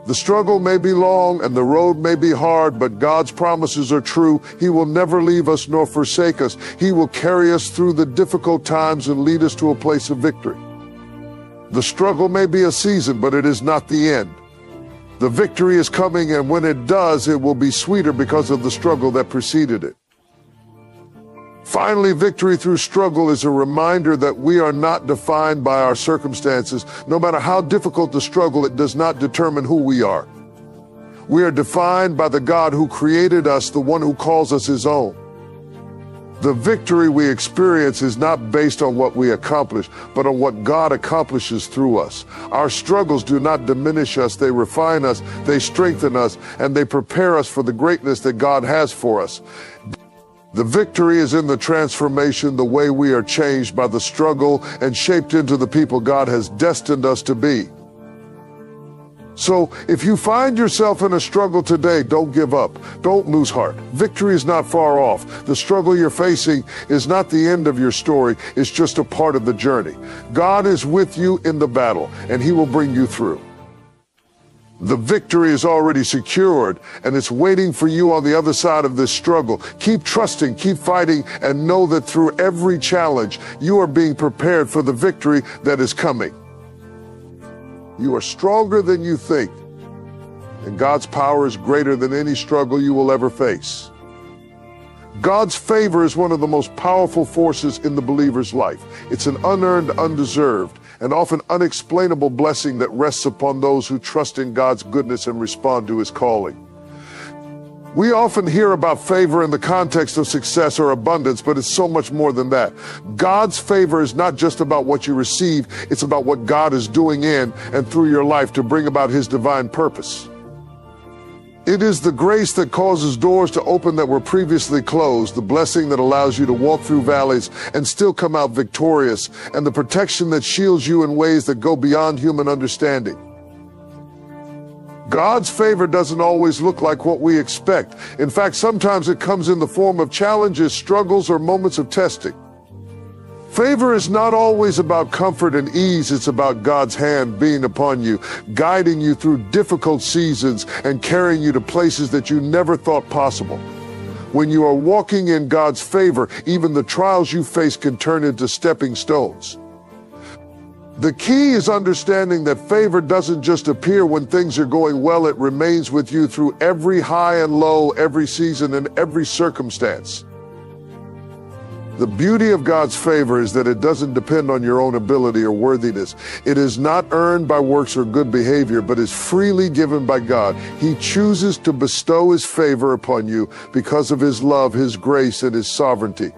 The struggle may be long and the road may be hard, but God's promises are true. He will never leave us nor forsake us. He will carry us through the difficult times and lead us to a place of victory. The struggle may be a season, but it is not the end. The victory is coming, and when it does, it will be sweeter because of the struggle that preceded it. Finally, victory through struggle is a reminder that we are not defined by our circumstances. No matter how difficult the struggle, it does not determine who we are. We are defined by the God who created us, the one who calls us His own. The victory we experience is not based on what we accomplish, but on what God accomplishes through us. Our struggles do not diminish us, they refine us, they strengthen us, and they prepare us for the greatness that God has for us. The victory is in the transformation, the way we are changed by the struggle and shaped into the people God has destined us to be. So if you find yourself in a struggle today, don't give up. Don't lose heart. Victory is not far off. The struggle you're facing is not the end of your story. It's just a part of the journey. God is with you in the battle, and He will bring you through. The victory is already secured, and it's waiting for you on the other side of this struggle. Keep trusting, keep fighting, and know that through every challenge, you are being prepared for the victory that is coming. You are stronger than you think, and God's power is greater than any struggle you will ever face. God's favor is one of the most powerful forces in the believer's life. It's an unearned, undeserved, and often unexplainable blessing that rests upon those who trust in God's goodness and respond to his calling. We often hear about favor in the context of success or abundance, but it's so much more than that. God's favor is not just about what you receive, it's about what God is doing in and through your life to bring about his divine purpose. It is the grace that causes doors to open that were previously closed, the blessing that allows you to walk through valleys and still come out victorious, and the protection that shields you in ways that go beyond human understanding. God's favor doesn't always look like what we expect. In fact, sometimes it comes in the form of challenges, struggles, or moments of testing. Favor is not always about comfort and ease. It's about God's hand being upon you, guiding you through difficult seasons and carrying you to places that you never thought possible. When you are walking in God's favor, even the trials you face can turn into stepping stones. The key is understanding that favor doesn't just appear when things are going well. It remains with you through every high and low, every season, and every circumstance. The beauty of God's favor is that it doesn't depend on your own ability or worthiness. It is not earned by works or good behavior, but is freely given by God. He chooses to bestow his favor upon you because of his love, his grace, and his sovereignty.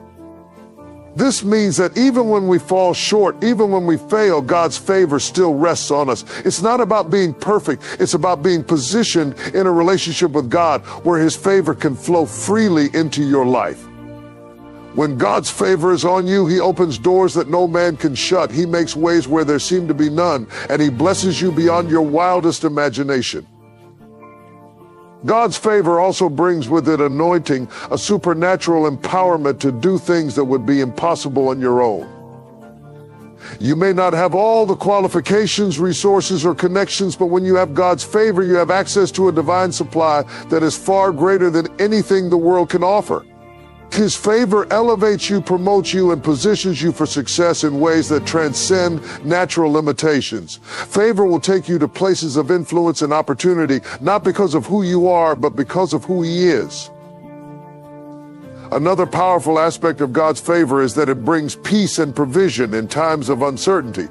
This means that even when we fall short, even when we fail, God's favor still rests on us. It's not about being perfect. It's about being positioned in a relationship with God where his favor can flow freely into your life. When God's favor is on you, he opens doors that no man can shut. He makes ways where there seem to be none, and he blesses you beyond your wildest imagination. God's favor also brings with it anointing, a supernatural empowerment to do things that would be impossible on your own. You may not have all the qualifications, resources, or connections, but when you have God's favor, you have access to a divine supply that is far greater than anything the world can offer. His favor elevates you, promotes you, and positions you for success in ways that transcend natural limitations. Favor will take you to places of influence and opportunity, not because of who you are, but because of who he is. Another powerful aspect of God's favor is that it brings peace and provision in times of uncertainty.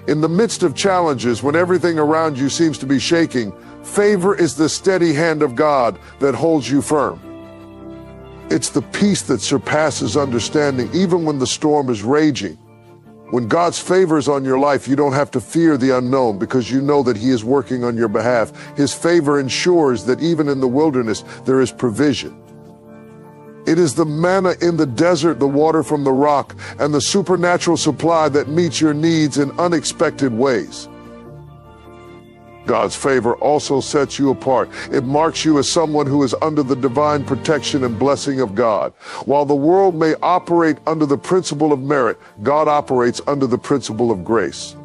In the midst of challenges, when everything around you seems to be shaking, favor is the steady hand of God that holds you firm. It's the peace that surpasses understanding, even when the storm is raging. When God's favor is on your life, you don't have to fear the unknown because you know that he is working on your behalf. His favor ensures that even in the wilderness, there is provision. It is the manna in the desert, the water from the rock, and the supernatural supply that meets your needs in unexpected ways. God's favor also sets you apart. It marks you as someone who is under the divine protection and blessing of God. While the world may operate under the principle of merit, God operates under the principle of grace.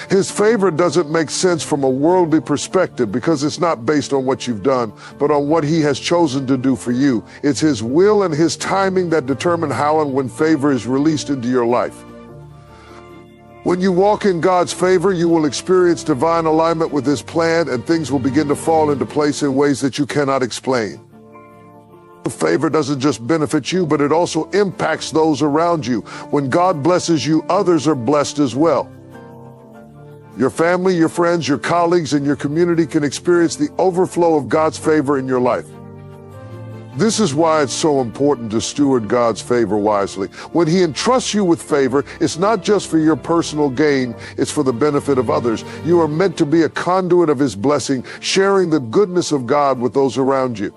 His favor doesn't make sense from a worldly perspective because it's not based on what you've done, but on what he has chosen to do for you. It's his will and his timing that determine how and when favor is released into your life. When you walk in God's favor, you will experience divine alignment with his plan, and things will begin to fall into place in ways that you cannot explain. Favor doesn't just benefit you, but it also impacts those around you. When God blesses you, others are blessed as well. Your family, your friends, your colleagues, and your community can experience the overflow of God's favor in your life. This is why it's so important to steward God's favor wisely. When he entrusts you with favor, it's not just for your personal gain, it's for the benefit of others. You are meant to be a conduit of his blessing, sharing the goodness of God with those around you.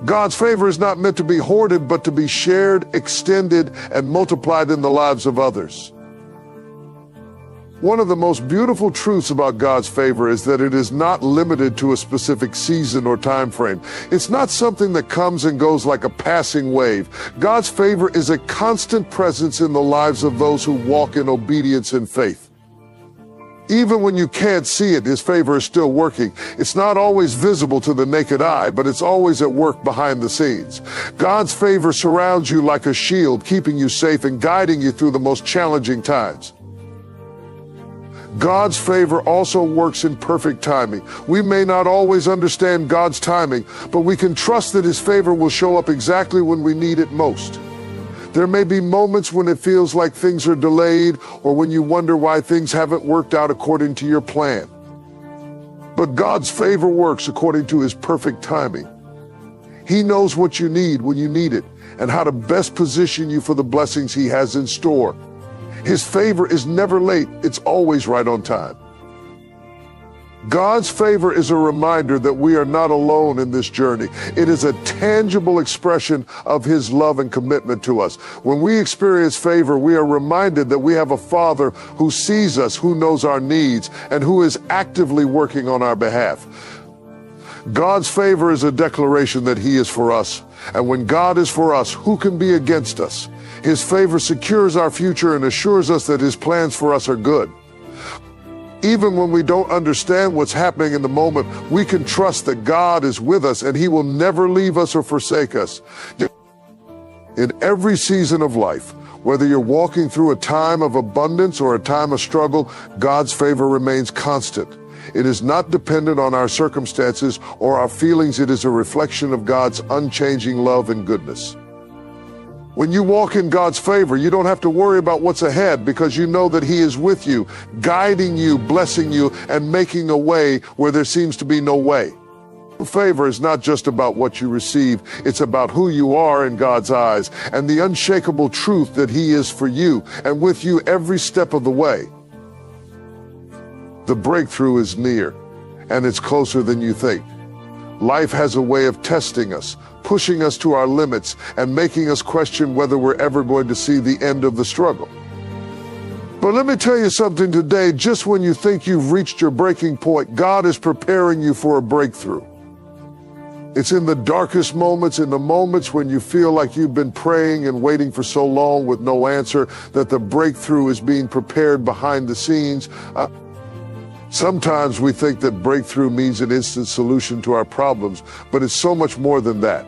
God's favor is not meant to be hoarded, but to be shared, extended, and multiplied in the lives of others. One of the most beautiful truths about God's favor is that it is not limited to a specific season or time frame. It's not something that comes and goes like a passing wave. God's favor is a constant presence in the lives of those who walk in obedience and faith. Even when you can't see it, his favor is still working. It's not always visible to the naked eye, but it's always at work behind the scenes. God's favor surrounds you like a shield, keeping you safe and guiding you through the most challenging times. God's favor also works in perfect timing. We may not always understand God's timing, but we can trust that His favor will show up exactly when we need it most. There may be moments when it feels like things are delayed or when you wonder why things haven't worked out according to your plan. But God's favor works according to His perfect timing. He knows what you need when you need it and how to best position you for the blessings He has in store. His favor is never late, it's always right on time. God's favor is a reminder that we are not alone in this journey. It is a tangible expression of His love and commitment to us. When we experience favor, we are reminded that we have a Father who sees us, who knows our needs, and who is actively working on our behalf. God's favor is a declaration that He is for us. And when God is for us, who can be against us? His favor secures our future and assures us that His plans for us are good. Even when we don't understand what's happening in the moment, we can trust that God is with us and He will never leave us or forsake us. In every season of life, whether you're walking through a time of abundance or a time of struggle, God's favor remains constant. It is not dependent on our circumstances or our feelings. It is a reflection of God's unchanging love and goodness. When you walk in God's favor, you don't have to worry about what's ahead because you know that He is with you, guiding you, blessing you, and making a way where there seems to be no way. Favor is not just about what you receive, it's about who you are in God's eyes and the unshakable truth that He is for you and with you every step of the way. The breakthrough is near, and it's closer than you think. Life has a way of testing us, pushing us to our limits, and making us question whether we're ever going to see the end of the struggle. But let me tell you something today, just when you think you've reached your breaking point, God is preparing you for a breakthrough. It's in the darkest moments, in the moments when you feel like you've been praying and waiting for so long with no answer, that the breakthrough is being prepared behind the scenes. Sometimes we think that breakthrough means an instant solution to our problems, but it's so much more than that.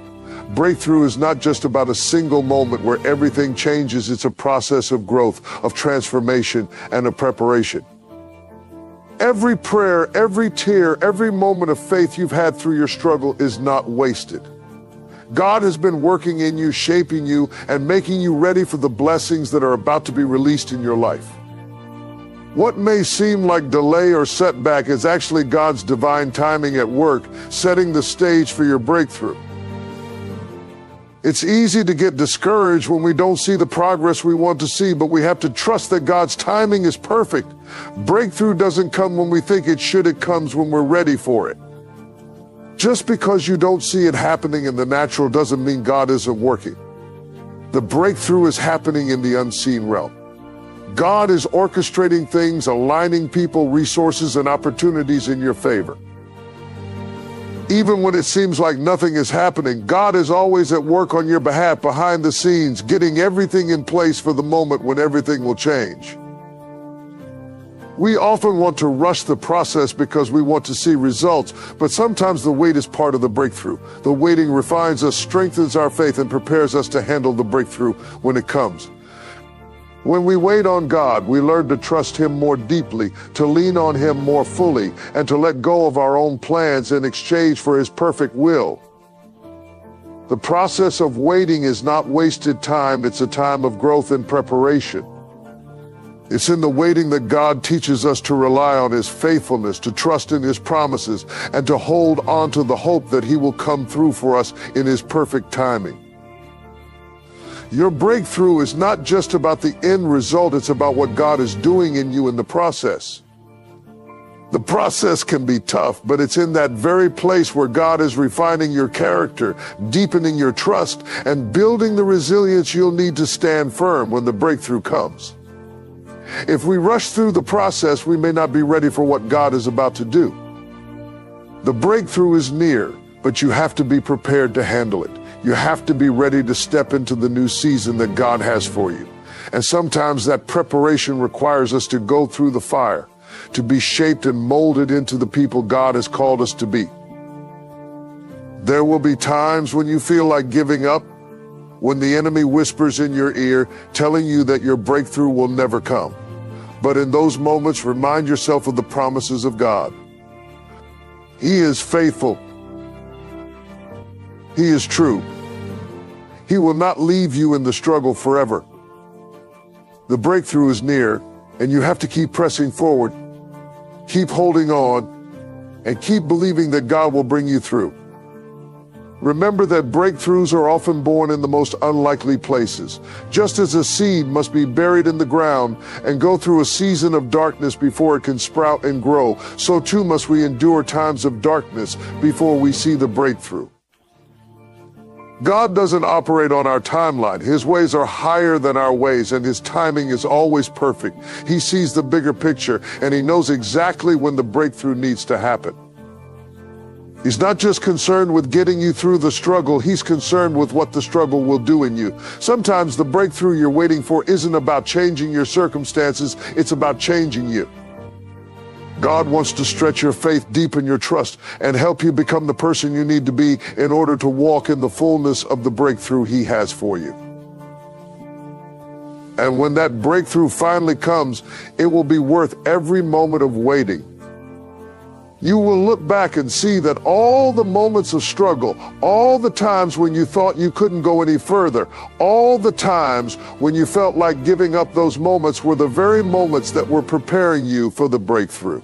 Breakthrough is not just about a single moment where everything changes. It's a process of growth, of transformation, and of preparation. Every prayer, every tear, every moment of faith you've had through your struggle is not wasted. God has been working in you, shaping you, and making you ready for the blessings that are about to be released in your life. What may seem like delay or setback is actually God's divine timing at work, setting the stage for your breakthrough. It's easy to get discouraged when we don't see the progress we want to see, but we have to trust that God's timing is perfect. Breakthrough doesn't come when we think it should, it comes when we're ready for it. Just because you don't see it happening in the natural doesn't mean God isn't working. The breakthrough is happening in the unseen realm. God is orchestrating things, aligning people, resources, and opportunities in your favor. Even when it seems like nothing is happening, God is always at work on your behalf behind the scenes, getting everything in place for the moment when everything will change. We often want to rush the process because we want to see results, but sometimes the wait is part of the breakthrough. The waiting refines us, strengthens our faith, and prepares us to handle the breakthrough when it comes. When we wait on God, we learn to trust Him more deeply, to lean on Him more fully, and to let go of our own plans in exchange for His perfect will. The process of waiting is not wasted time, it's a time of growth and preparation. It's in the waiting that God teaches us to rely on His faithfulness, to trust in His promises, and to hold on to the hope that He will come through for us in His perfect timing. Your breakthrough is not just about the end result, it's about what God is doing in you in the process. The process can be tough, but it's in that very place where God is refining your character, deepening your trust, and building the resilience you'll need to stand firm when the breakthrough comes. If we rush through the process, we may not be ready for what God is about to do. The breakthrough is near, but you have to be prepared to handle it. You have to be ready to step into the new season that God has for you. And sometimes that preparation requires us to go through the fire, to be shaped and molded into the people God has called us to be. There will be times when you feel like giving up, when the enemy whispers in your ear, telling you that your breakthrough will never come. But in those moments, remind yourself of the promises of God. He is faithful. He is true. He will not leave you in the struggle forever. The breakthrough is near, and you have to keep pressing forward, keep holding on, and keep believing that God will bring you through. Remember that breakthroughs are often born in the most unlikely places. Just as a seed must be buried in the ground and go through a season of darkness before it can sprout and grow, so too must we endure times of darkness before we see the breakthrough. God doesn't operate on our timeline. His ways are higher than our ways, and his timing is always perfect. He sees the bigger picture, and he knows exactly when the breakthrough needs to happen. He's not just concerned with getting you through the struggle, he's concerned with what the struggle will do in you. Sometimes the breakthrough you're waiting for isn't about changing your circumstances, it's about changing you. God wants to stretch your faith, deepen your trust, and help you become the person you need to be in order to walk in the fullness of the breakthrough he has for you. And when that breakthrough finally comes, it will be worth every moment of waiting. You will look back and see that all the moments of struggle, all the times when you thought you couldn't go any further, all the times when you felt like giving up, those moments were the very moments that were preparing you for the breakthrough.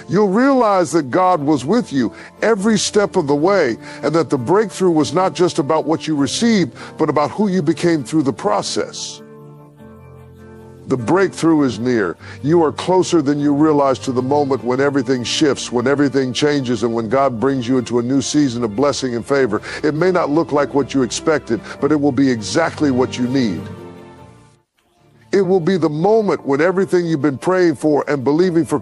You'll realize that God was with you every step of the way, and that the breakthrough was not just about what you received, but about who you became through the process. The breakthrough is near. You are closer than you realize to the moment when everything shifts, when everything changes, and when God brings you into a new season of blessing and favor. It may not look like what you expected, but it will be exactly what you need. It will be the moment when everything you've been praying for and believing for